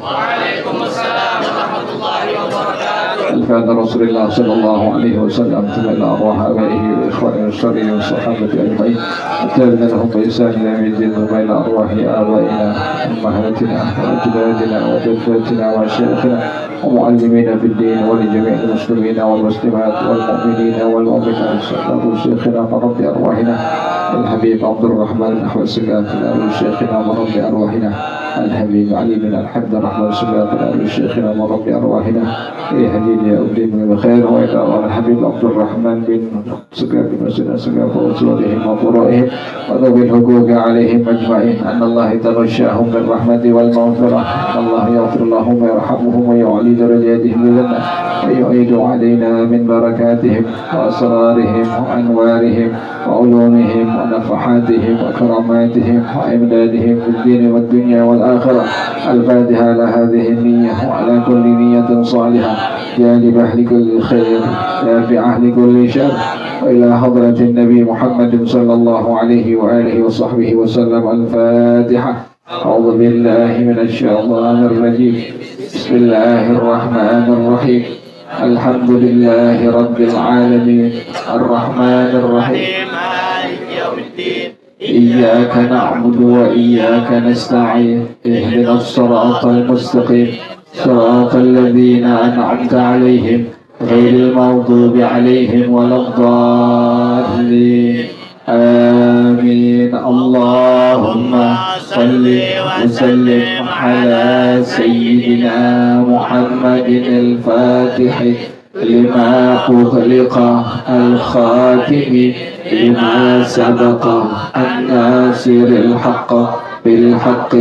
وعليكم السلام ورحمة الله وبركاته. الفاتحة رسول الله صلى الله عليه وسلم ثم إلى أرواح آبائه وإخوانه الشرعيين والصحابة أجمعين التابعين لهم بإحسان إلى يوم الدين ثم إلى أرواح آبائنا أمهاتنا وأجدادنا وجداتنا وأشياخنا ومعلمين في الدين ولجميع المسلمين والمسلمات والمؤمنين والمؤمنات صلى شيخنا ورب أرواحنا الحبيب عبد الرحمن بن أحمد سقاف شيخنا ورب أرواحنا الحبيب علي بن الحمد الرحمن سقاف شيخنا ورب أرواحنا يهديني يا أبدي من الخير وإلى الحبيب عبد الرحمن بن سقاف بن سقاف وأسوادهم وفرائهم وذوي الحقوق عليهم أجمعين أن الله تغشاهم بالرحمة والمغفرة أن الله يغفر لهم ويرحمهم ويعلي درجاتهم بالجنة ويعيد علينا من بركاتهم وأسرارهم وأنوارهم وعلومهم ونفحاتهم وكراماتهم وإمدادهم في الدين والدنيا والآخرة. الفاتحة على هذه النية وعلى كل نية صالحة جالبة لكل خير دافعة لكل شر وإلى حضرة النبي محمد صلى الله عليه وآله وصحبه وسلم. الفاتحة. أعوذ بالله من الشيطان الرجيم. بسم الله الرحمن الرحيم. الحمد لله رب العالمين الرحمن الرحيم مالك يوم الدين. إياك نعبد وإياك نستعين اهدنا الصراط المستقيم صراط الذين أنعمت عليهم غير المغضوب عليهم ولا الضالين آمين. اللهم صل وسلم على سيدنا محمد الفاتح لما أغلق الخاتم لما سبق الناصر الحق بالحق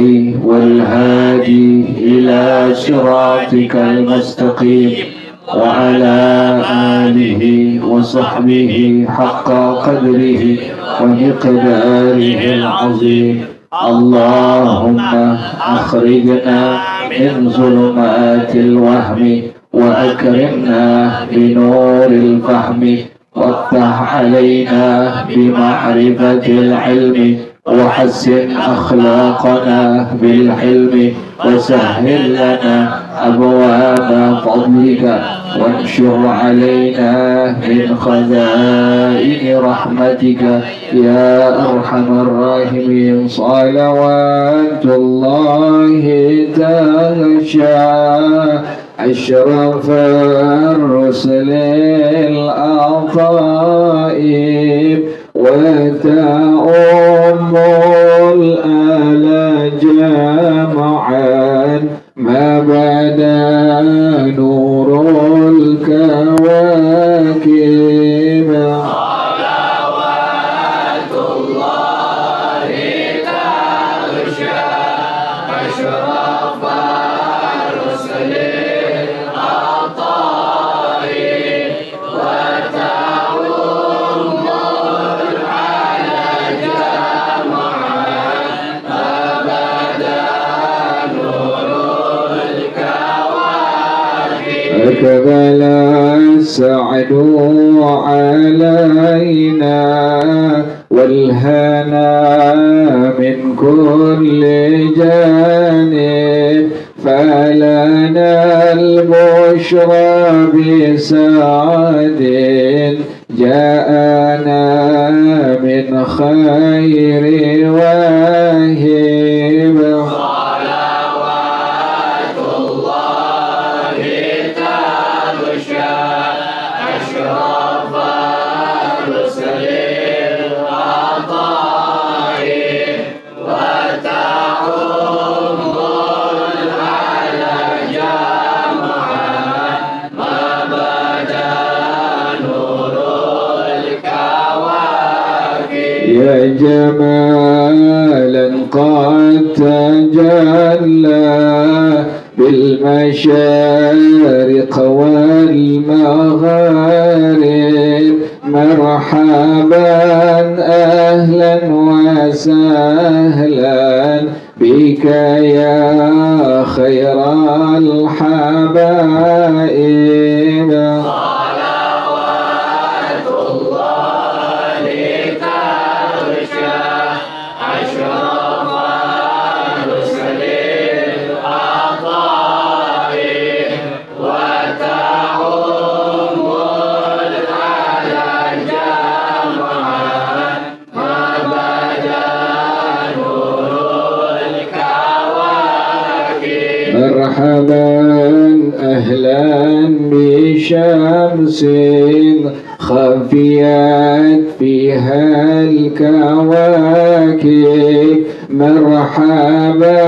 والهادي إلى صراطك المستقيم وعلى آله وصحبه حق قدره ومقداره العظيم. اللهم أخرجنا من ظلمات الوهم وأكرمنا بنور الفهم وافتح علينا بمعرفة العلم وحسن أخلاقنا بالحلم وسهل لنا أبواب فضلك وانشر علينا من خزائن رحمتك يا أرحم الراحمين. صلوات الله تغشى أشرف الرسل الأطائب وتأم الآل جمعا ما بدا نور الكواكب. صلوات الله تغشى أشرف الرسل الأطائب وتأم العلى جمعا ما بدا نور الكواكب. أقبل السعد علينا والهنا من كل جانب فلنا البشرى بسعد جاءنا من خير واهب. صلوات الله تغشى أشرف الرسل الأطائب وتعم العلى جمعا ما بدا نور الكواكب. يا جمالا قد تجلى بالمشارق والمغارب مرحبا أهلا وسهلا بك يا خير الحبائب. صلوات الله تغشى أشرف الرسل الأطائب مرحبا أهلا بشمس خفيت فيها الكواكب مرحبا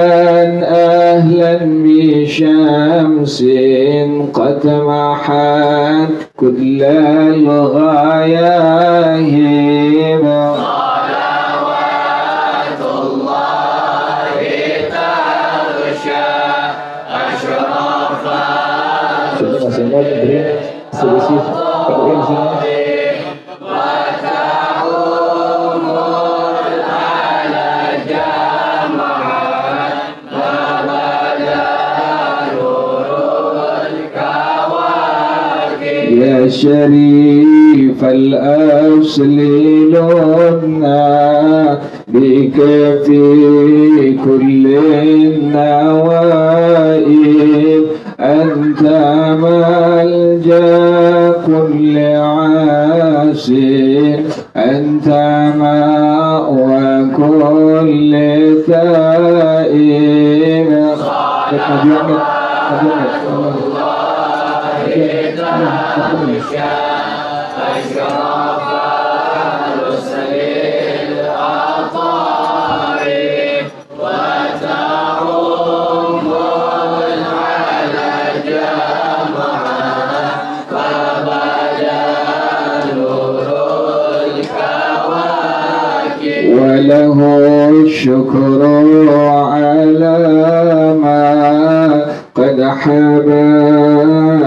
أهلا بشمس قد محت كل الغياهب صلوات الله تغشى أشرف يا شريف الأصل لنا بك في كل النوائب أنت ملجأ كل عاسر أنت مأوى كل تائب وله الشكر على ما قد حبانا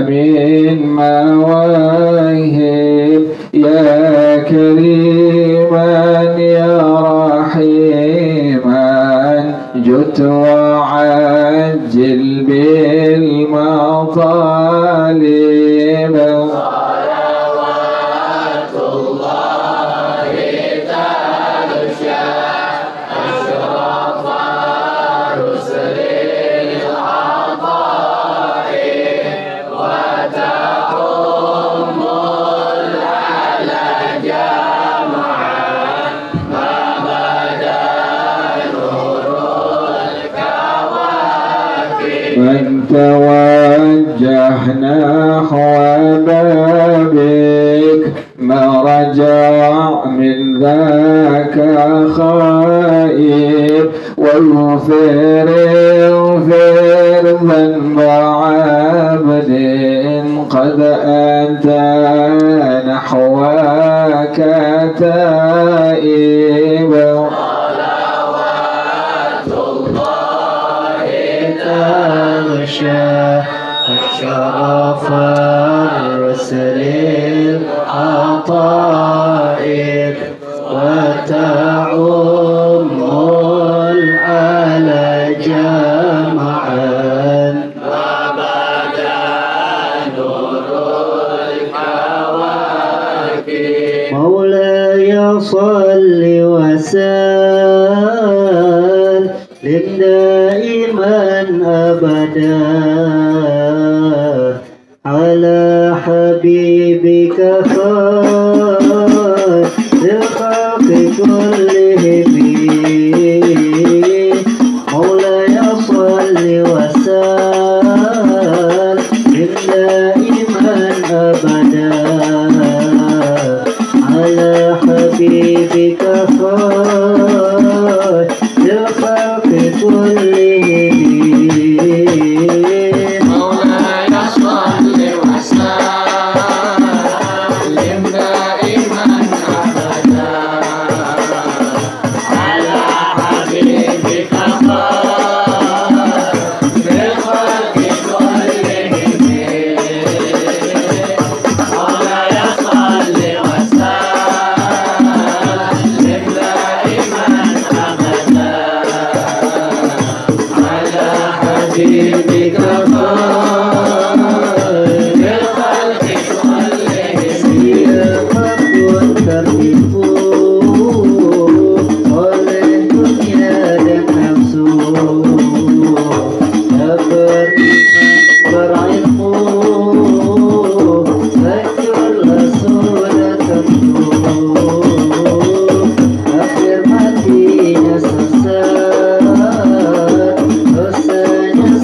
من مواهب يا كريما يا رحيما جد وعجل بالمطالب من توجه نحو بابك ما رجع من ذاك خائب واغفر ذنب عبد قد أتى نحوك تائب الشرف الرسل العطائب وتعم العلى جمعا وبدا نور الكواكب مولاي صل وسلم دائما أبدا على حبيبك خير الخلق كلهم مولاي صل وسلم دائما أبدا على حبيبك خير الخلق كلهم مولاي صل وسلم دائما أبدا على حبيبك خير الخلق كلهم مولاي صل وسلم دائما أبدا على حبيبك Akhir mati sesat, dosanya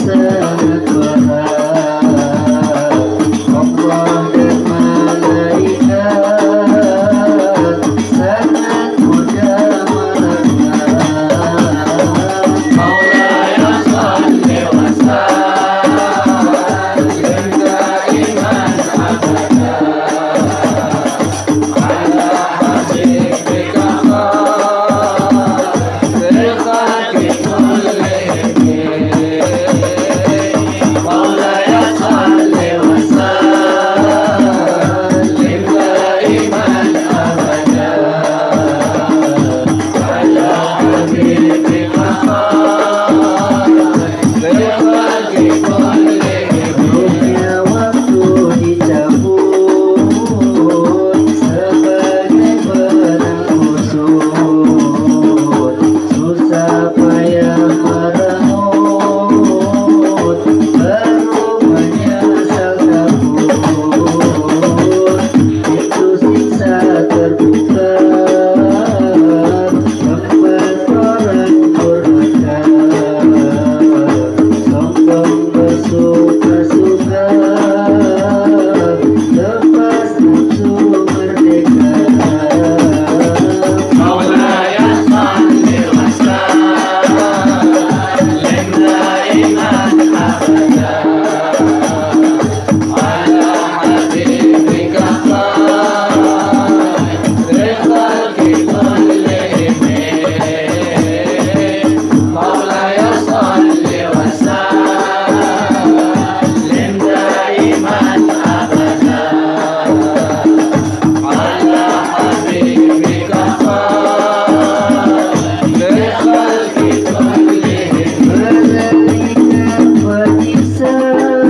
وجسام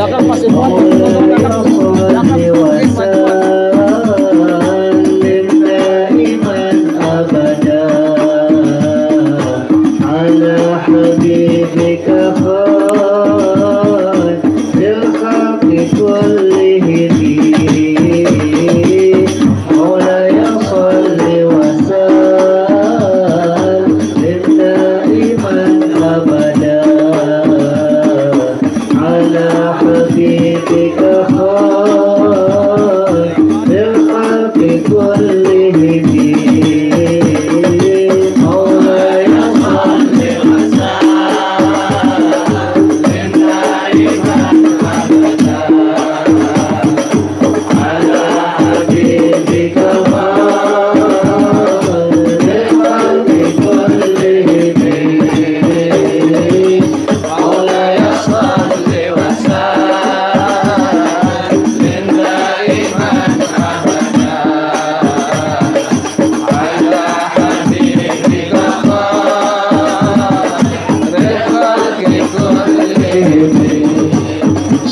belakang masih muat, belakang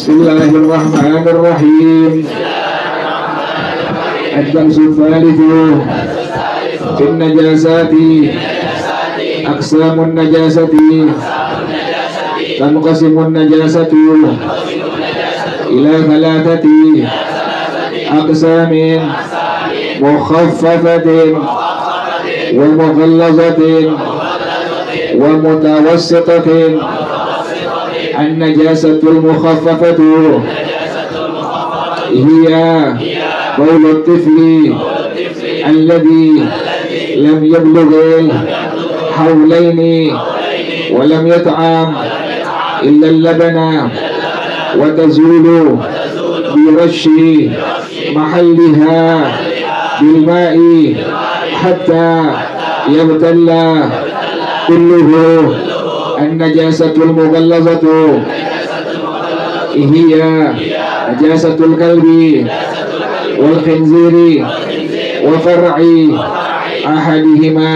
Bismillahirrahmanirrahim. Ad-darsul thalithu fin najasati aqsamun najasati tanqasimun najasatu ila thalathati aqsamin mukhaffafatin wa mughallazatin wa mutawassitatin. النجاسة المخففة هي بول الطفل الذي لم يبلغ الحولين ولم يطعم إلا اللبن وتزول برش محلها بالماء حتى يبتل كله. النجاسة المغلظة هي نجاسة الكلب والخنزير وفرع أحدهما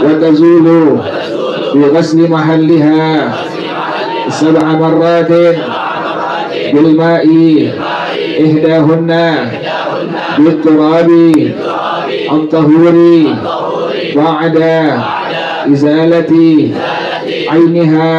وتزول بغسل محلها 7 مرات بالماء إحداهن بالتراب الطهور بعد إزالة عينها.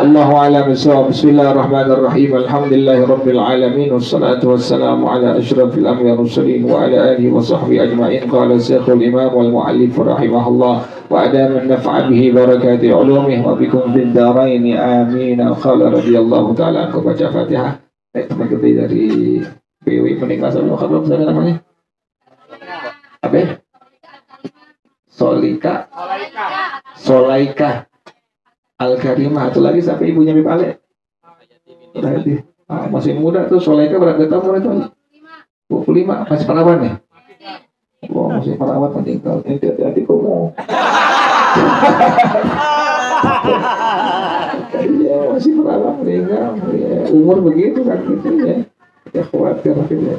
Allahu a'lam bishawab. Bismillahirrahmanirrahim. Alhamdulillahi rabbil alamin wassalatu wassalamu ala asyrafil anbiya'i mursalin wa ala alihi wa sahbihi ajma'in. Qala Syekhul Imam wal Mu'allif rahimahullah wa adama an-naf'a bihi barakati ulumih wa bikum fid dharain amin. Qala radhiyallahu ta'ala anhu. Baca Fatihah. Teman kita dari PW menikah sama khabar saya namanya apa? Solaika Al-Karimah. Itu lagi sampai ibunya Bib Ale. Masih muda tuh. Solaika berapa tahun itu? 25. Masih perawan ya? Oh, masih perawan meninggal. Hati-hati kamu. Iya, masih perawan meninggal. Ya, umur begitu kan gitu ya. Ya khawatir ya.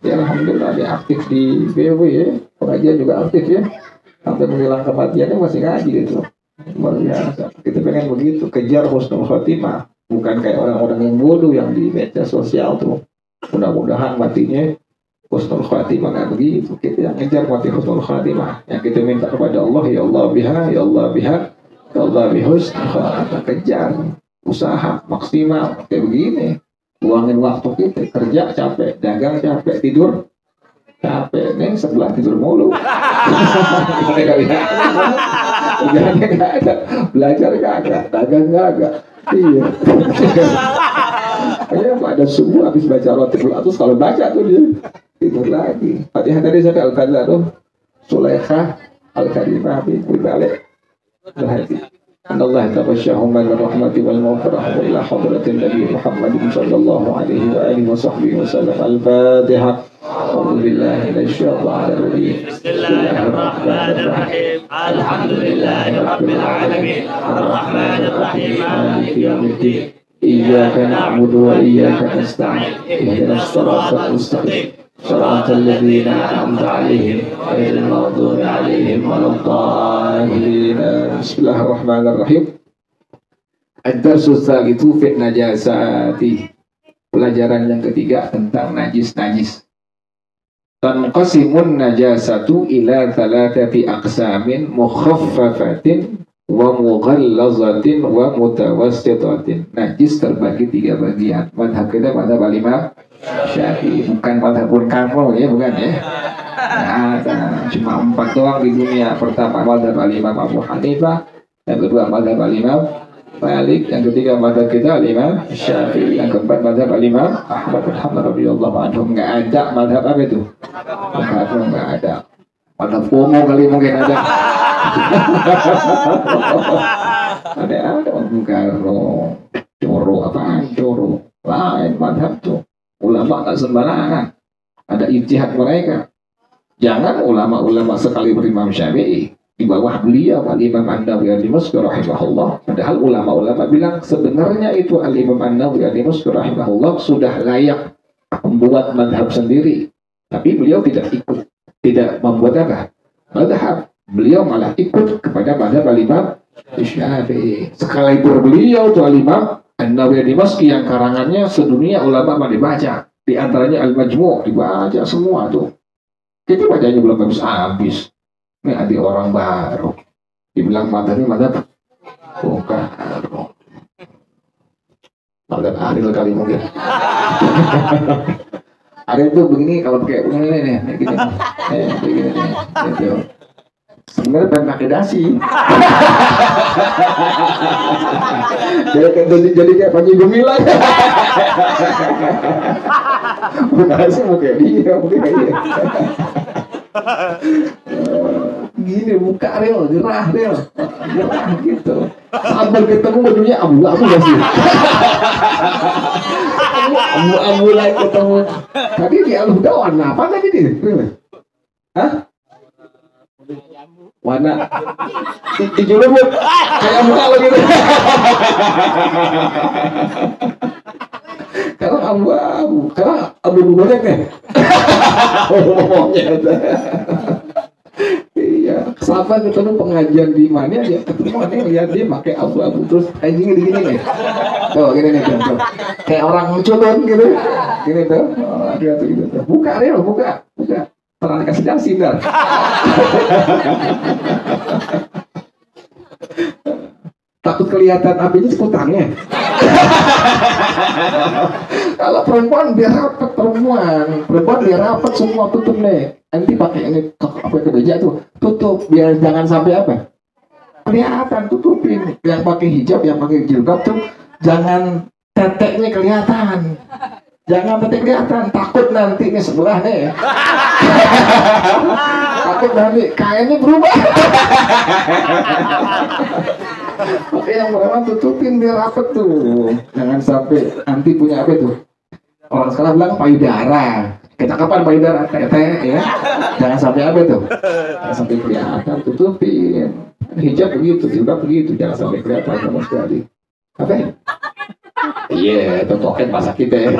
Ya alhamdulillah dia aktif di BW ya. Pengajian juga aktif ya. Sampai menjelang kematiannya masih ngaji gitu. Luar biasa. Kita pengen begitu, kejar husnul khotimah, bukan kayak orang-orang yang bodoh yang di media sosial tuh. Mudah-mudahan matinya husnul khotimah. Nggak begitu. Kita yang kejar mati husnul khotimah. Yang kita minta kepada Allah, ya Allah biha, ya Allah biha, ya Allah bihusnul khotimah. Kejar, usaha maksimal kayak begini. Luangin waktu kita, kerja capek, dagang capek, tidur capek, neng sebelah tidur mulu. Kerjanya nggak ada, belajar nggak ada, dagang nggak ada. Iya. Kayaknya ada subuh habis baca Rotul Atus, kalau baca tuh dia tidur lagi. Fatihah tadi sampai Al-Qadar tuh, Sulaikha Al-Karimah bin Balik. Berhati. Allah tabasyahu min rahmati wal maghfirah ila hadratin Nabi Muhammad sallallahu alaihi wa alihi wa sahbihi wasallam. Al-Fatihah. أعوذ بالله من الشيطان الرجيم. بسم الله الرحمن الرحيم. الحمد لله رب العالمين الرحمن الرحيم مالك يوم الدين إياك نعبد وإياك نستعين اهدنا الصراط المستقيم صراط الذين أنعمت عليهم غير المغضوب عليهم ولا الضالين. Bismillahirrahmanirrahim. Ad-darsus itu fit najasati. Pelajaran yang ketiga tentang najis-najis. Tanqasimun najasatu ila thalathati aqsamin mukhaffafatin wa mughallazatin wa mutawassitatin. Najis terbagi 3 bagian. Madhab kita madhab Imam Syafi'i, bukan madhab kamu ya, bukan ya. Nah, cuma 4 doang di dunia. Pertama madhab Imam Abu Hanifah, yang kedua madhab Imam Malik, yang ketiga madhab kita Imam Syafi'i, yang keempat madhab Imam Ahmad bin Hanbal radhiyallahu anhu. Nggak ada madhab apa itu? Nggak ada. Madhab Pomo kali mungkin ada. Ada Bungkaro, Coro, apaan Coro? Lain madhab tuh. Ulama nggak sembarangan. Ada ijtihad mereka. Jangan ulama-ulama sekali berimam Syafi'i. Di bawah beliau Al-Imam An-Nawawi Al-Dimashqi rahimahullah. Padahal ulama-ulama bilang sebenarnya itu Al-Imam An-Nawawi Al-Dimashqi rahimahullah sudah layak membuat madhab sendiri. Tapi beliau tidak ikut. Tidak membuat apa? Madhab. Beliau malah ikut kepada madhab Al-Imam Syafi'i. Sekalipun beliau itu Al-Imam An-Nawawi Al-Dimashqi yang karangannya sedunia ulama mana dibaca. Di antaranya Al-Majmu' dibaca semua tuh. Kita bacanya belum habis. Ini ada orang baru. Dibilang madhabnya madhab Bungkaro. Madhab Aril kali mungkin. Aril tuh begini kalau pakai begini nih, begini nih. Sebenarnya pengen pakai dasi. Jadi kayak Panji Gumilang. Bukan sih mau kayak dia, mungkin kayak dia. Gini buka rel, gerah gitu. Sambil ketemu bajunya abu-abu gak sih? Abu-abu lagi ketemu. Tadi di Al-Huda warna apa tadi dia? Hah? Warna hijau lembut kayak muka lo gitu. Karena abu-abu, karena abu-abu banyak nih. Iya, sahabat ketemu pengajian di mana dia ketemu nih, lihat dia pakai abu-abu terus anjingnya gini nih. Oh, gini nih tuh. Kayak orang culun gitu. Gini tuh. Oh, dia tuh gitu tuh. Buka Ril, buka. Pernah kasih dasi ntar. Takut kelihatan apinya sekutangnya. Kalau perempuan biar rapat, perempuan biar rapat semua tutup nih. Nanti pakai ini apa kemeja tuh tutup biar jangan sampai apa kelihatan, tutupin. Yang pakai hijab, yang pakai jilbab tuh jangan teteknya kelihatan. Jangan tetek kelihatan, takut nanti nih sebelah nih. Takut nanti kainnya berubah. Oke, yang pertama tutupin biar rapet tuh. Jangan sampai nanti punya apa tuh? Orang sekarang bilang payudara. Kita kapan payudara? Tete ya. Jangan sampai apa tuh? Jangan sampai kelihatan, tutupin. Hijab begitu, jilbab begitu, jangan sampai kelihatan sama sekali. Apa? Iya, itu toket masa kita ya.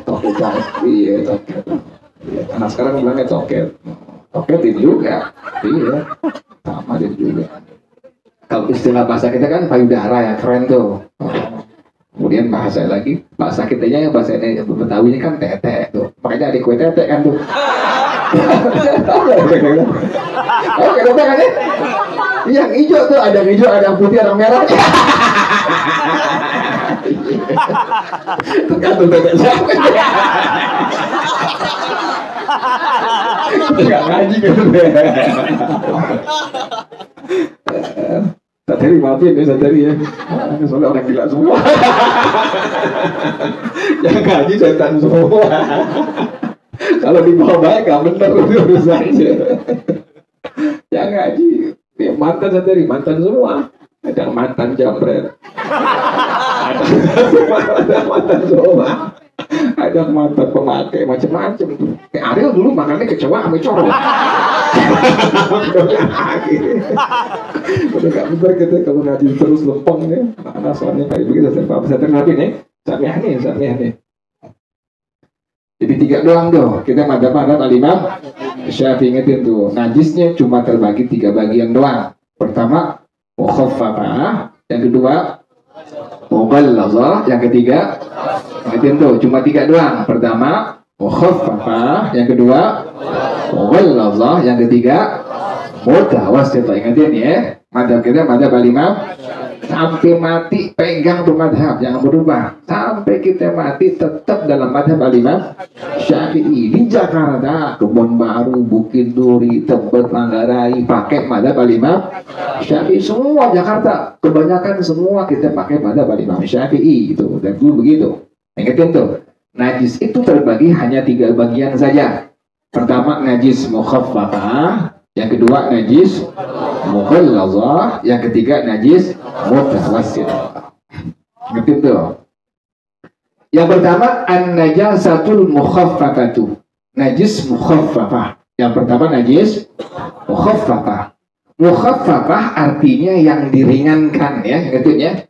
Toket banget. Iya, toket. Anak sekarang bilangnya toket. Toket itu juga. Iya. Sama dia juga. Kalau istilah bahasa kita kan payudara ya, keren tuh. Kemudian bahasa lagi, bahasa kitanya yang bahasa ini Betawinya kan tete tuh. Makanya ada kue tete kan tuh. Tahu tete kan ya? Yang hijau tuh ada yang hijau, ada yang putih, ada yang merah. Tergantung tete siapa. Nggak ngaji gitu. Sateri maafin ya Sateri ya. Soalnya orang gila semua. Yang ngaji setan semua. Kalau di bawah baik gak bener urusannya. Yang ngaji ya, mantan Sateri, mantan semua. Ada mantan jambret. Ada mantan semua. Ada mantan pemakai macam-macam tuh. Kayak Ariel dulu makannya kecewa sama coro. Udah gak bener gitu kalau ngaji terus lempeng ya. Anak soalnya kayak begitu saya terngapi nih. Sampai nih. Jadi 3 doang tuh. Kita madhab Al-Imam Syafi'i, ingetin tuh. Najisnya cuma terbagi 3 bagian doang. Pertama mukhaffafah, yang kedua mughallazah, yang ketiga itu cuma 3 doang. Pertama mukhaffafah, yang kedua mughallazah, yang ketiga mutawassithah. Ingatin ya, madhab kita madhab al-Imam sampai mati pegang tuh madhab, jangan berubah sampai kita mati tetap dalam madhab al-Imam Syafi'i. Di Jakarta, Kebon Baru, Bukit Duri, Tebet, Manggarai pakai madhab al-Imam Syafi'i. Semua Jakarta kebanyakan semua kita pakai madhab al-Imam Syafi'i itu. Dan dulu begitu. Ingatin tuh, najis itu terbagi hanya 3 bagian saja. Pertama najis mukhaffafah, yang kedua najis mughallazah, yang ketiga najis mutawassithah. Ngerti tuh? Yang pertama an-najasatul mukhaffafatu, najis mukhaffafah. Yang pertama najis mukhaffafah. Mukhaffafah artinya yang diringankan ya, ngerti ya?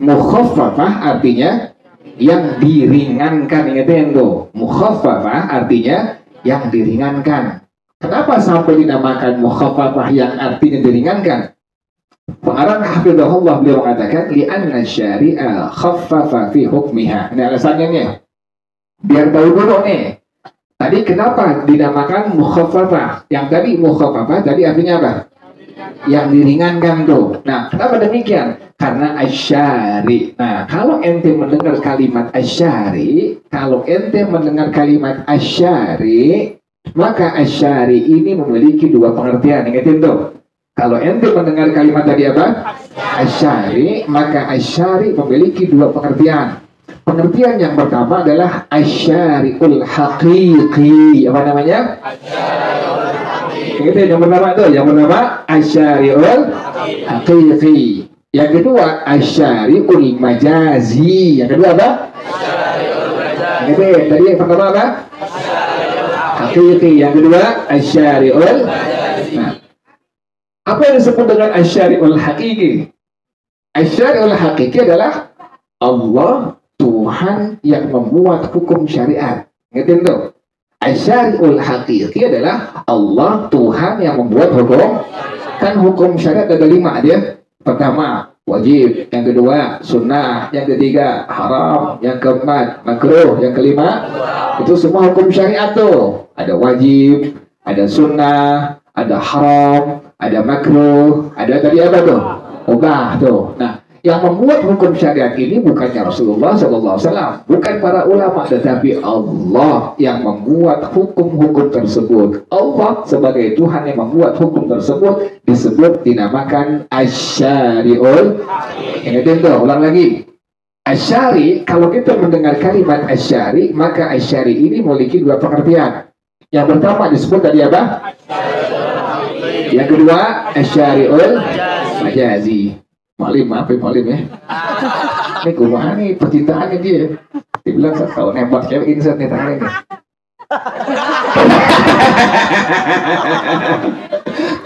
Mukhaffafah artinya yang diringankan, ingetin tuh. Mukhaffafah artinya yang diringankan. Kenapa sampai dinamakan mukhaffafah yang artinya diringankan? Pengarang hafizahullah beliau mengatakan li'anna syari'a khaffafa fi hukmiha. Ini alasannya nih. Biar tahu dulu nih. Tadi kenapa dinamakan mukhaffafah? Yang tadi mukhaffafah tadi artinya apa? Yang diringankan tuh. Nah, kenapa demikian? Karena asyari. Nah, kalau ente mendengar kalimat asyari, maka asyari ini memiliki 2 pengertian. Ingatin tuh. Kalau ente mendengar kalimat tadi apa? Asyari, maka asyari memiliki 2 pengertian. Pengertian yang pertama adalah asyari'ul haqiqi. Apa namanya? Itu yang pertama tuh. Yang pertama asyari'ul haqiqi. Yang kedua asyari'ul majazi. Yang kedua apa? Asyari'ul majazi. Tadi yang pertama apa? Haqiqi. Yang kedua asyari'ul. Nah, apa yang disebut dengan asyari'ul haqiqi? Asyari'ul haqiqi adalah Allah, Tuhan yang membuat hukum syariat. Ngerti tuh? Asyari'ul haqiqi adalah Allah, Tuhan yang membuat hukum. Kan hukum syariat ada 5 dia. Pertama wajib, yang kedua sunnah, yang ketiga haram, yang keempat makruh, yang kelima itu semua hukum syariat tuh. Ada wajib, ada sunnah, ada haram, ada makruh, ada tadi apa tuh? Mubah tuh. Nah, yang membuat hukum syariat ini bukannya Rasulullah SAW, bukan para ulama, tetapi Allah yang membuat hukum-hukum tersebut. Allah sebagai Tuhan yang membuat hukum tersebut disebut dinamakan asyari'ul. Ingatin tuh, ulang lagi. Asyari, kalau kita mendengar kalimat asyari, maka asyari ini memiliki 2 pengertian. Yang pertama disebut tadi apa? Yang kedua asyari'ul majazi. Malim, maaf ya malim ya. Ini kumaha nih percintaannya dia. Dibilang kalau nembak cewek insert nih tangan ini.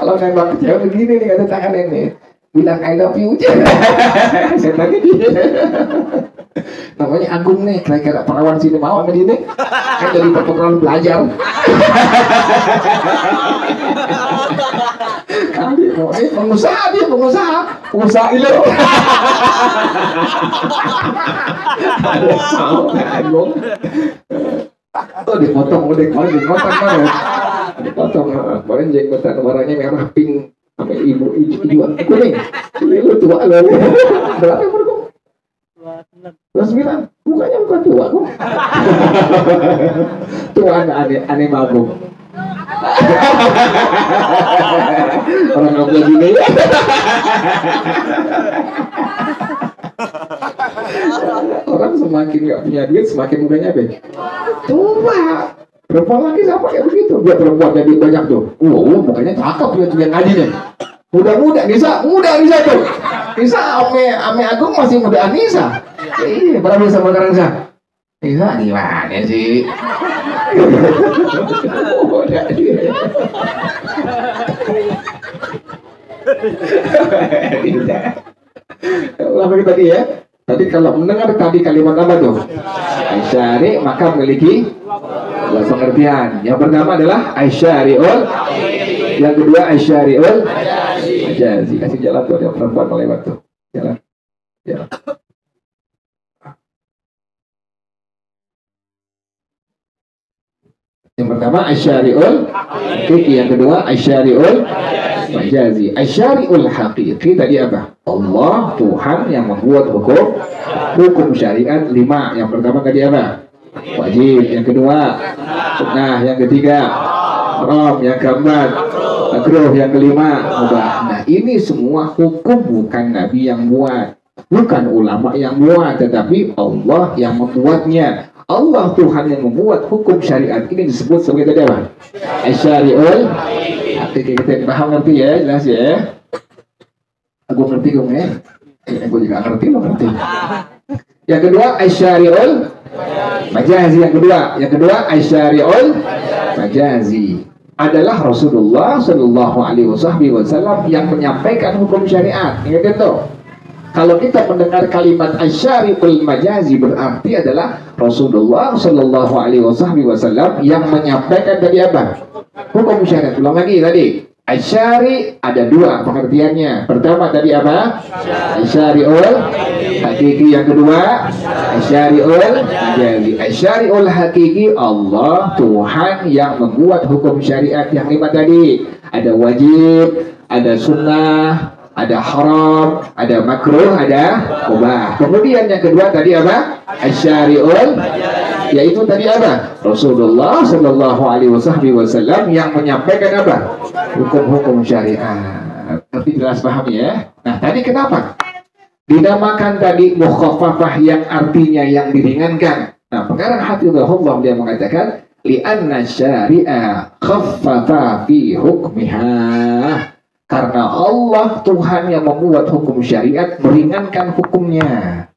Kalau nembak cewek begini nih kata tangan ini. Bilang I love you. Saya tanya dia. Namanya Agung nih, kira-kira perawan sini mau sama dia nih. Kan jadi pertukaran belajar. Kali mau pengusaha dia, pengusaha ilo. Ada sama Agung. Oh dipotong, udah kemarin dipotong banget. Dipotong, kemarin jenggotan warnanya merah pink. Sama ibu hijau kuning. Lu tua lo. Berapa umur kok? 29. Mukanya bukan tua kok. Tua aneh mabuk. Orang ngobrol gini ya. Orang semakin gak punya duit semakin mudanya be. Tua. Perempuan lagi sama kayak begitu. Dia perempuan jadi banyak tuh. Mukanya cakep dia tuh yang ngaji nih. Muda-muda Nisa tuh. Nisa ame Agung masih muda Nisa. Iya, berapa bisa sekarang Nisa? Nisa gimana sih? Muda dia. Ulang lagi tadi ya. Tadi kalau mendengar tadi kalimat apa tuh? Asyari maka memiliki 2 pengertian. Yang pertama adalah asyari'ul, yang kedua asyari'ul majazi. Kasih jalan tuh, ada perempuan melewat tuh. Jalan. Jalan. Yang pertama asyari'ul haqiqi, yang kedua asyari'ul majazi. Asyari'ul haqiqi tadi apa? Allah Tuhan yang membuat hukum syariat 5. Yang pertama tadi apa? Wajib. Yang kedua sunnah. Yang ketiga haram. Yang keempat makruh. Yang kelima mubah. Nah, ini semua hukum bukan Nabi yang buat, bukan ulama yang buat, tetapi Allah yang membuatnya. Allah Tuhan yang membuat hukum syariat ini disebut sebagai tadi apa? Asyari'ul haqiqi. Kita paham, ngerti ya? Jelas ya? Aku ngerti kok ya? Aku juga ngerti, lo ngerti. Yang kedua asyari'ul majazi. Yang kedua asyari'ul majazi adalah Rasulullah Shallallahu Alaihi Wasallam yang menyampaikan hukum syariat. Ingat itu. Kalau kita mendengar kalimat asyari'ul majazi berarti adalah Rasulullah Shallallahu Alaihi Wasallam yang menyampaikan tadi apa? Hukum syariat. Ulang lagi tadi. Asyari ada 2 pengertiannya. Pertama tadi apa? Asyari'ul haqiqi. Yang kedua asyari'ul majazi. Asyari'ul haqiqi Allah Tuhan yang membuat hukum syariat yang 5 tadi. Ada wajib, ada sunnah, ada haram, ada makruh, ada mubah. Kemudian yang kedua tadi apa? Asyari'ul, yaitu tadi apa? Rasulullah Shallallahu Alaihi Wasallam yang menyampaikan apa? Hukum-hukum syariat. Tapi jelas paham ya? Nah, tadi kenapa dinamakan tadi mukhaffafah yang artinya yang diringankan? Nah, pengarang hafizahullah dia mengatakan li'anna syari'a khaffafa fi hukmiha. Karena Allah Tuhan yang membuat hukum syariat meringankan hukumnya.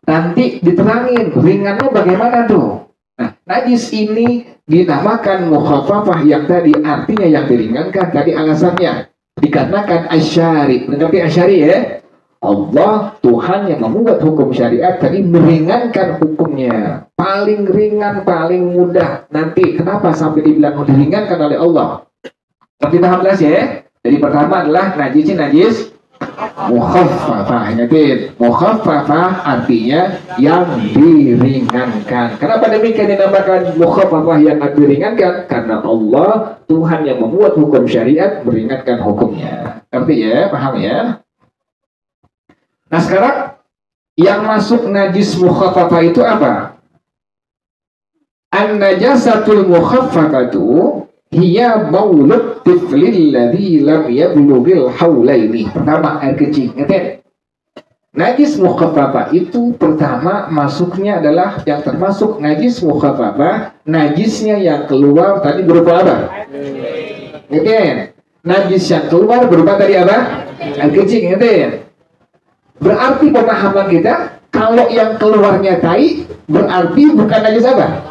Nanti diterangin ringannya bagaimana tuh. Nah, najis ini dinamakan mukhaffafah yang tadi artinya yang diringankan. Tadi alasannya dikarenakan asyari. Mengerti asyari ya? Allah Tuhan yang membuat hukum syariat tadi meringankan hukumnya. Paling ringan, paling mudah. Nanti kenapa sampai dibilang diringankan oleh Allah? Tapi paham jelas ya? Jadi pertama adalah najis mukhaffafah. Ingatin, mukhaffafah artinya yang diringankan. Kenapa demikian dinamakan mukhaffafah yang diringankan? Karena Allah Tuhan yang membuat hukum syariat meringankan hukumnya. Ngerti ya? Paham ya? Nah, sekarang yang masuk najis mukhaffafah itu apa? An-najasatul mukhaffafatu hiya maulud tiflil ladzi lam yablughil haulaini. Pertama air kencing. Ngerti? Najis mukhaffafah itu pertama masuknya adalah yang termasuk najis mukhaffafah, najisnya yang keluar tadi berupa apa? Ngerti? Najis yang keluar berupa tadi apa? Air kencing. Ngerti? Berarti pemahaman kita kalau yang keluarnya tai berarti bukan najis apa?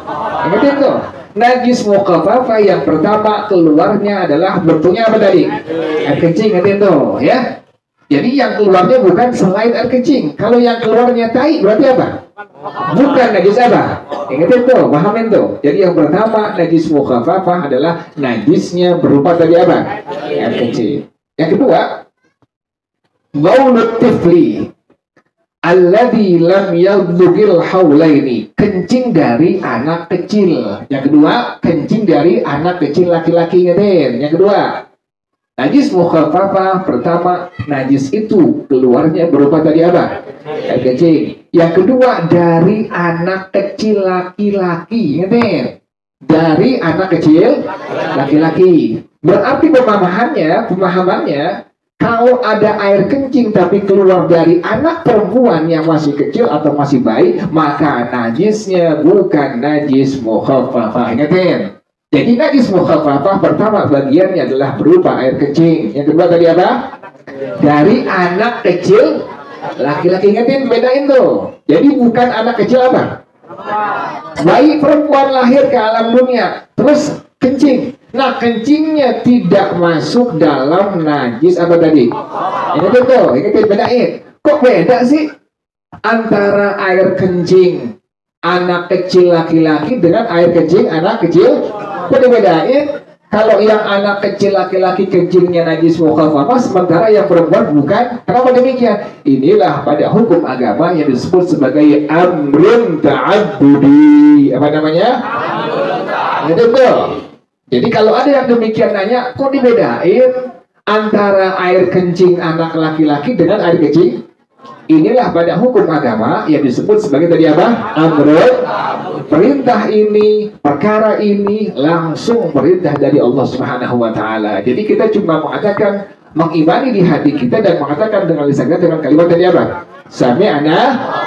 Ngerti tuh? Najis mukhaffafah yang pertama keluarnya adalah bentuknya apa tadi? Air kencing, ngerti tuh ya? Jadi yang keluarnya bukan selain air kencing. Kalau yang keluarnya tai berarti apa? Bukan najis apa? Ngerti tuh, pahamin tuh. Jadi yang pertama najis mukhaffafah adalah najisnya berupa tadi apa? Air kencing. Yang kedua, baulut tifli alladzi lam yablughil haulaini, kencing dari anak kecil. Yang kedua, kencing dari anak kecil laki-laki. Ngerti? Yang kedua, najis mukhaffafah pertama najis itu keluarnya berupa tadi apa? Air kencing. Yang kedua, dari anak kecil laki-laki. Ngerti? Dari anak kecil laki-laki. Berarti pemahamannya kalau ada air kencing tapi keluar dari anak perempuan yang masih kecil atau masih bayi, maka najisnya bukan najis mukhaffafah. Ingatin. Jadi najis mukhaffafah pertama bagiannya adalah berupa air kencing. Yang kedua tadi apa? Dari anak kecil laki-laki. Ingatin, bedain tuh. Jadi bukan anak kecil apa? Bayi perempuan lahir ke alam dunia, terus kencing. Nah, kencingnya tidak masuk dalam najis apa tadi? Ingat tuh, ingetin, bedain. Kok beda sih antara air kencing anak kecil laki-laki dengan air kencing anak kecil? Kok dibedain? Kalau yang anak kecil laki-laki kencingnya najis mukhaffafah, sementara yang perempuan bukan. Kenapa demikian? Inilah pada hukum agama yang disebut sebagai amrun ta'abbudi. Apa namanya? Itu tuh. Jadi kalau ada yang demikian nanya, kok dibedain antara air kencing anak laki-laki dengan air kencing? Inilah pada hukum agama yang disebut sebagai tadi apa? Amrun. Perintah ini, perkara ini langsung perintah dari Allah Subhanahu wa taala. Jadi kita cuma mengatakan, mengimani di hati kita dan mengatakan dengan lisan kita dengan kalimat tadi apa? Sami'na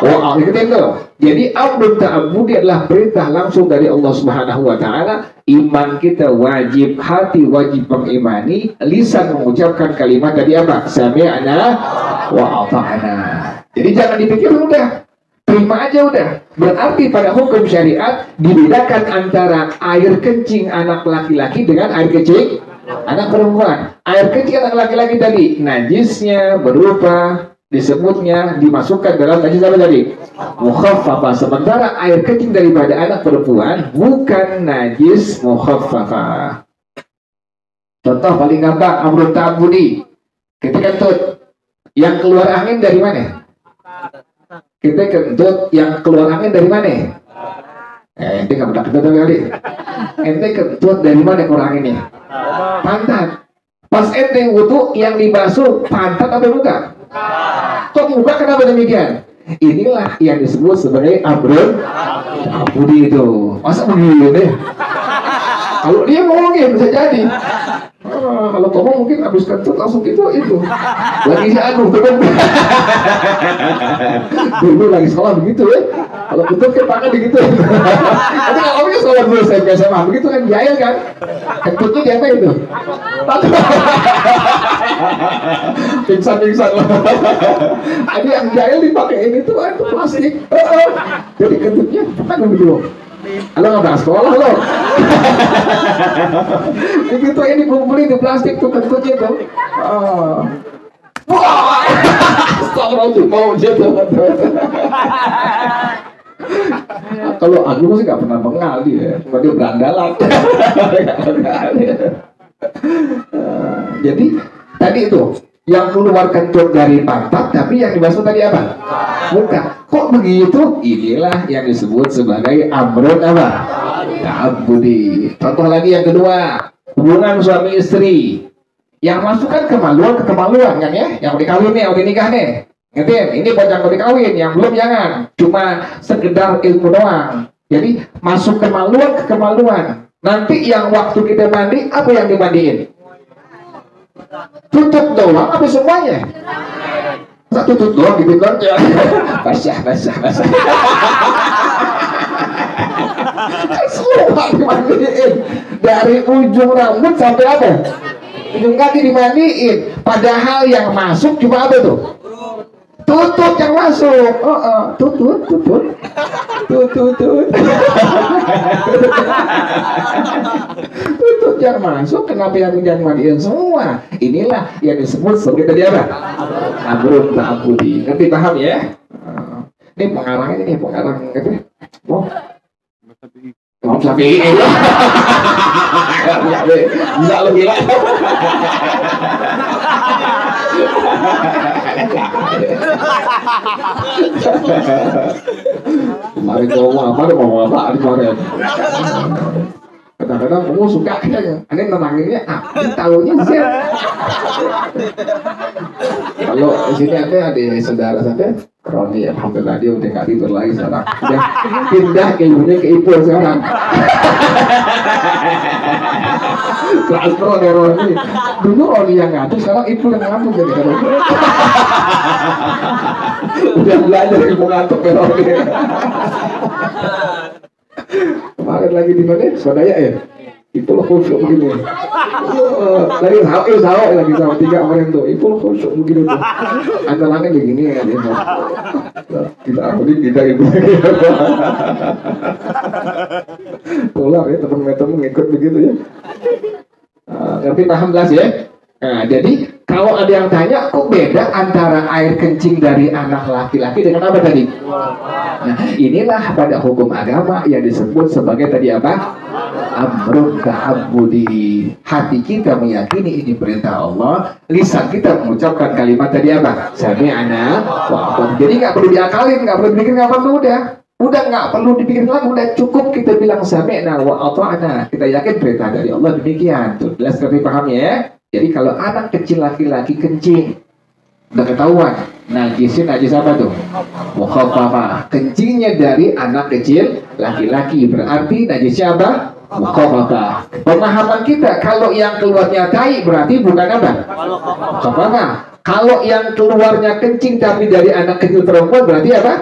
wa ata'na. Jadi amrun ta'abbudi adalah perintah langsung dari Allah Subhanahu wa taala. Iman kita wajib, hati wajib mengimani, lisan mengucapkan kalimat tadi apa? Sami'na wa ata'na. Jadi jangan dipikir udah terima aja udah. Berarti pada hukum syariat dibedakan antara air kencing anak laki-laki dengan air kencing anak perempuan. Air kencing anak laki-laki tadi najisnya berupa disebutnya dimasukkan dalam najis apa tadi? Mukhaffafah. Sementara air kencing daripada anak perempuan bukan najis mukhaffafah. Contoh paling gampang amrun ta'abbudi. Kita kentut yang keluar angin dari mana? Kita kentut yang keluar angin dari mana? Ente nggak pernah kentut kali. Ente kentut dari mana keluar anginnya? Pantat. Pas ente wudu yang dibasuh pantat atau muka? Kok muka kenapa demikian? Inilah yang disebut sebagai amrun ta'abbudi itu. Masa begini? Kalau dia ngomongin bisa jadi. Kalau kamu mungkin habis kentut langsung itu lagi si Agung dulu lagi sekolah begitu ya. Kalau kentut kan tangan begitu. Tapi kalau kamu sekolah dulu SMA begitu kan jahil kan. Kentutnya di apa itu? Pingsan lah. Ada yang jahil dipakai ini tuh plastik. Jadi kentutnya bukan begitu. Halo nggak pernah sekolah lo? Begitu ini kumpulin di plastik tuh kentutnya tuh. Wah, astagfirullah mau jatuh. Kalau Agung sih nggak pernah bengal dia, cuma dia berandalan. Jadi tadi itu yang keluar kentut dari pantat, tapi yang dibasuh tadi apa? Muka. Kok begitu? Inilah yang disebut sebagai amrun apa? Ta'abbudi. Contoh lagi yang kedua, hubungan suami istri. Yang masukkan kemaluan ke kemaluan kan ya? Yang dikawin nih, yang dinikah nih. Ngertiin? Ini buat yang dikawin, yang belum jangan. Cuma sekedar ilmu doang. Jadi masuk kemaluan ke kemaluan. Nanti yang waktu kita mandi, apa yang dimandiin? Tutup doang apa semuanya? Satu tutup doang gitu kan ya. Basah. Semua dimandiin. Dari ujung rambut sampai apa? Ujung kaki dimandiin. Padahal yang masuk cuma apa tuh? Tutut yang masuk. Tutut. Tutut yang masuk, kenapa yang mandiin semua? Inilah yang disebut sebagai tadi apa? Amrun ta'abbudi. Ngerti paham ya? Ini pengarang ini pengarang apa? Imam Syafi'i. Bisa lo gila. Kemarin ngomong apa kemarin. Kadang-kadang kamu suka ya, ini nenanginnya ini tahunya sih. Kalau di sini ada saudara saya, Roni, alhamdulillah dia udah nggak tidur lagi sekarang. Udah pindah ke ibunya ke Ipul sekarang. Transfer oleh Roni. Dulu Roni yang ngatur, sekarang Ipul yang ngatur jadi kan. Udah belajar ilmu ngatur ke Roni. Kemarin lagi di mana? Swadaya ya? Ipul khusyuk begini. Lagi sahau lagi sama 3 kemarin tuh. Ipul khusyuk begini tuh. Antaranya begini ya dia. Kita ibu. Tular ya teman-teman ngikut begitu ya. Ngerti paham jelas ya? Nah, jadi kalau ada yang tanya, kok beda antara air kencing dari anak laki-laki dengan apa tadi? Nah, inilah pada hukum agama yang disebut sebagai tadi apa? amrun ta'abbudi. Hati kita meyakini ini perintah Allah, lisan kita mengucapkan kalimat tadi apa? Sami'na wa ata'na. Jadi nggak perlu diakalin, nggak perlu dipikir, nggak perlu udah nggak perlu dipikir lagi, udah cukup kita bilang sami'na wa ata'na. Kita yakin perintah dari Allah demikian. Tuh, jelas kami paham ya. Jadi kalau anak kecil laki-laki kencing, udah ketahuan najisnya najis apa tuh? Mukhaffafah. Kencingnya dari anak kecil laki-laki berarti najisnya apa? Mukhaffafah. Pemahaman kita kalau yang keluarnya tai berarti bukan apa? Mukhaffafah. Kalau yang keluarnya kencing tapi dari anak kecil perempuan berarti apa?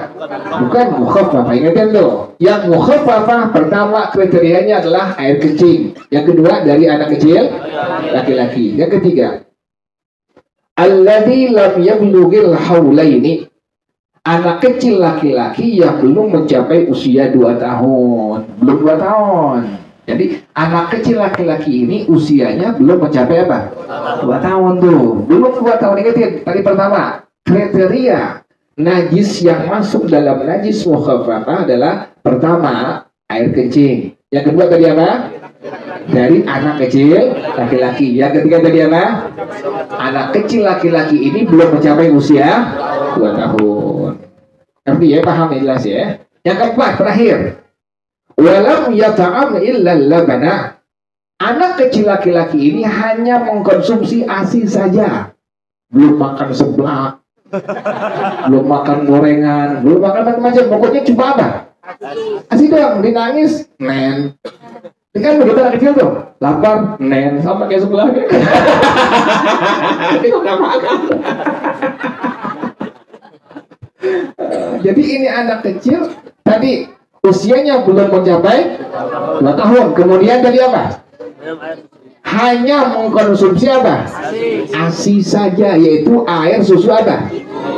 Bukan mukhaffafah. Ingatkan loh. Yang mukhaffafah pertama kriterianya adalah air kencing. Yang kedua dari anak kecil laki-laki. Yang ketiga, alladzi lam yablughil haulaini, anak kecil laki-laki yang belum mencapai usia 2 tahun. Belum 2 tahun. Jadi anak kecil laki-laki ini usianya belum mencapai apa? 2 tahun tuh. Belum 2 tahun. Ingatin tadi pertama, kriteria najis yang masuk dalam najis mukhaffafah adalah pertama air kencing. Yang kedua tadi apa? Dari anak kecil laki-laki. Yang ketiga tadi apa? Anak kecil laki-laki ini belum mencapai usia 2 tahun. Ngerti ya? Paham ya? Jelas ya? Yang keempat, terakhir, walam yata'am illa labana. Anak kecil laki-laki ini hanya mengkonsumsi ASI saja. Belum makan seblak, belum makan gorengan, belum makan macam-macam. Pokoknya cuma apa? ASI doang. Dia nangis, men. Ini kan begitu anak kecil tuh, lapar, nen, sama kayak sebelahnya. Itu nggak makan. Jadi ini anak kecil, tadi usianya belum mencapai 2 tahun. Kemudian tadi apa? Hanya mengkonsumsi apa? ASI saja, yaitu air susu apa?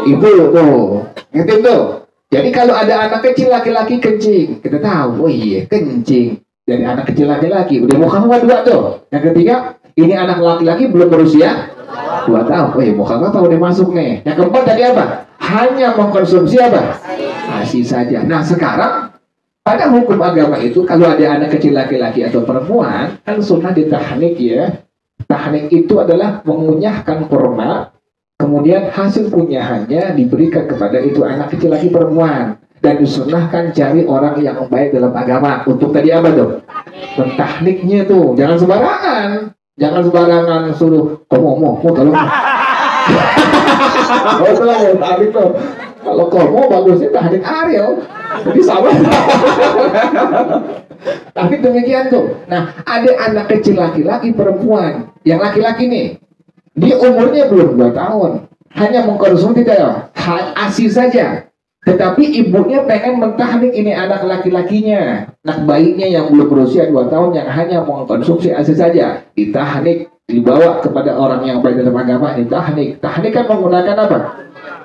Ibu tuh, ngerti tuh. Jadi kalau ada anak kecil laki-laki kencing, kita tahu, oh iya kencing. Dari anak kecil laki-laki, udah mukhaffafah 2 tuh. Yang ketiga, ini anak laki-laki belum berusia 2 tahun. Oh iya mukhaffafah udah masuk nih. Yang keempat tadi apa? Hanya mengkonsumsi apa? ASI saja. Nah sekarang, pada hukum agama itu, kalau ada anak kecil laki-laki atau perempuan, kan sunnah ditahnik ya. Tahnik itu adalah mengunyahkan kurma, kemudian hasil kunyahannya diberikan kepada itu anak kecil laki perempuan. Dan disunahkan cari orang yang baik dalam agama. Untuk tadi apa tuh? Mentahniknya tuh. Jangan sembarangan. Jangan sembarangan suruh komo tolong. Oh salah ya, tahnik tuh. Kalau komo bagusnya tahnik Ariel. Jadi sama. Tapi demikian tuh. Nah, ada anak kecil laki-laki perempuan. Yang laki-laki nih, dia umurnya belum 2 tahun. Hanya mengkonsumsi ASI saja. Tetapi ibunya pengen mentahnik ini anak laki-lakinya, anak bayinya yang belum berusia 2 tahun yang hanya mengkonsumsi ASI saja. Ditahnik, dibawa kepada orang yang baik dalam agama, ditahnik. Tahnik kan menggunakan apa?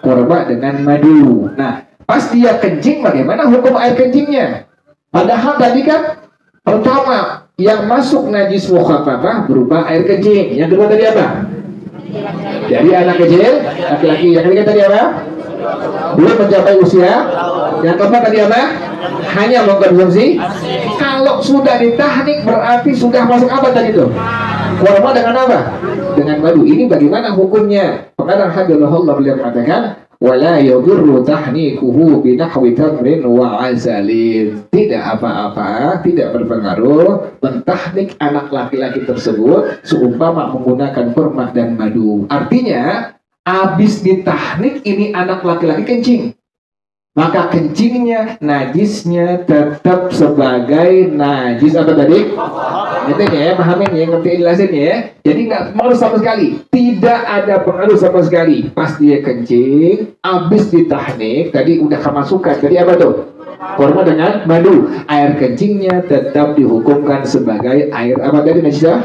Kurma dengan madu. Nah, pas dia kencing, bagaimana hukum air kencingnya? Padahal tadi kan pertama yang masuk najis mukhaffafah berupa air kencing. Yang kedua tadi apa? Jadi anak kecil laki-laki. Yang ketiga tadi apa? Belum mencapai usia. Yang keempat tadi apa? Hanya mengkonsumsi. Kalau sudah ditahnik berarti sudah masuk apa tadi tuh? Kurma dengan apa? Dengan madu. Ini bagaimana hukumnya? Pengarang hadallahu beliau mengatakan, wala yadurru tahnikuhu binahwi tamrin wa azalin. Tidak apa-apa, tidak berpengaruh mentahnik anak laki-laki tersebut seumpama menggunakan kurma dan madu. Artinya, habis ditahnik ini anak laki-laki kencing, maka kencingnya, najisnya tetap sebagai najis apa tadi? Ngerti ya, pahamin ya, ngerti jelasin ya. Jadi nggak pengaruh sama sekali, tidak ada pengaruh sama sekali. Pas dia kencing, habis ditahnik, tadi udah kemasukan, jadi apa tuh? Kurma dengan madu, air kencingnya tetap dihukumkan sebagai air apa tadi najisnya?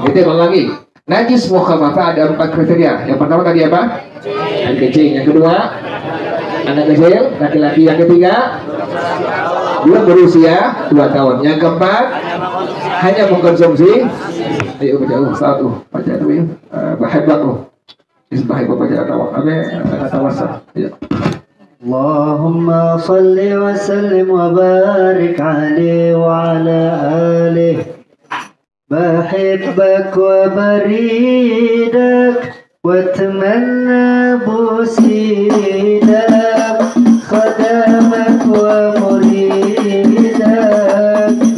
Ngerti lagi? Najis mukhaffafah ada 4 kriteria. Yang pertama tadi apa? Air kencing. Yang kedua, anak kecil, laki-laki. Yang ketiga, belum berusia 2 tahun. Yang keempat, hanya mengkonsumsi. Ayo baca satu, baca dulu. Bahaya baku. Bahaya baca tawar. Apa? Tawasal. اللهم صل وسلم وبارك عليه وعلى آله. بحبك وبريدك واتمنى بوسيدك خدمك ومريدك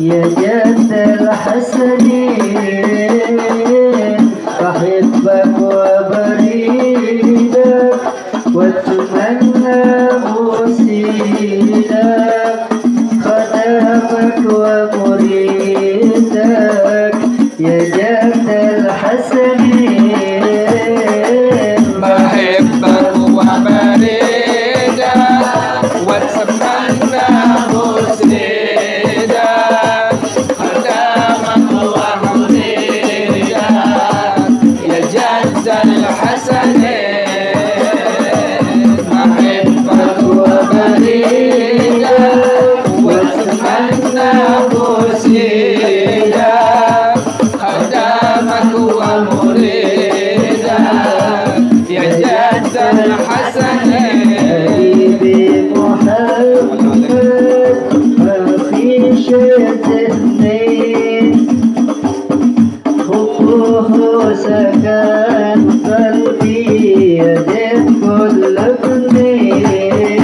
يا جد الحسنين. بحبك وبريدك واتمنى بوسيدك خدمك ومريدك يا جد الحسنين. بحبك وبريدك واتمنى بوسيدك خدمك ومريدك يا جد الحسنين. بحبك وبريدك واتمنى بوسيدك خدمك ومريدك يا جد الحسنين. حبيبي محمد ما في شيء اثنين حبه سكن قلبي يدك كل اثنين.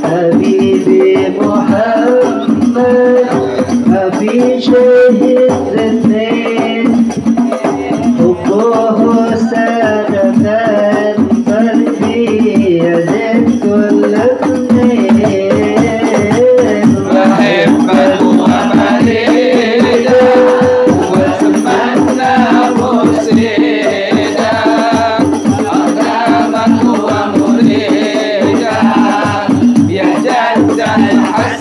حبيبي محمد ما في شيء اثنين حبه سكن قلبي يدك كل اثنين. بحبك وبريدك واتمنى بوسيدك خدمك ومريدك يا جد الحسنين.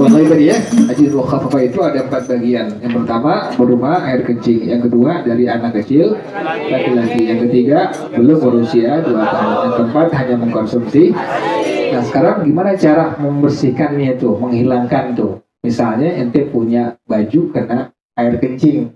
Mulai tadi ya, ajizul khafafah itu ada 4 bagian. Yang pertama berupa air kencing, yang kedua dari anak kecil laki-laki, yang ketiga belum berusia 2 tahun, yang keempat hanya mengkonsumsi. Nah sekarang gimana cara membersihkannya itu, menghilangkan tuh? Misalnya ente punya baju kena air kencing,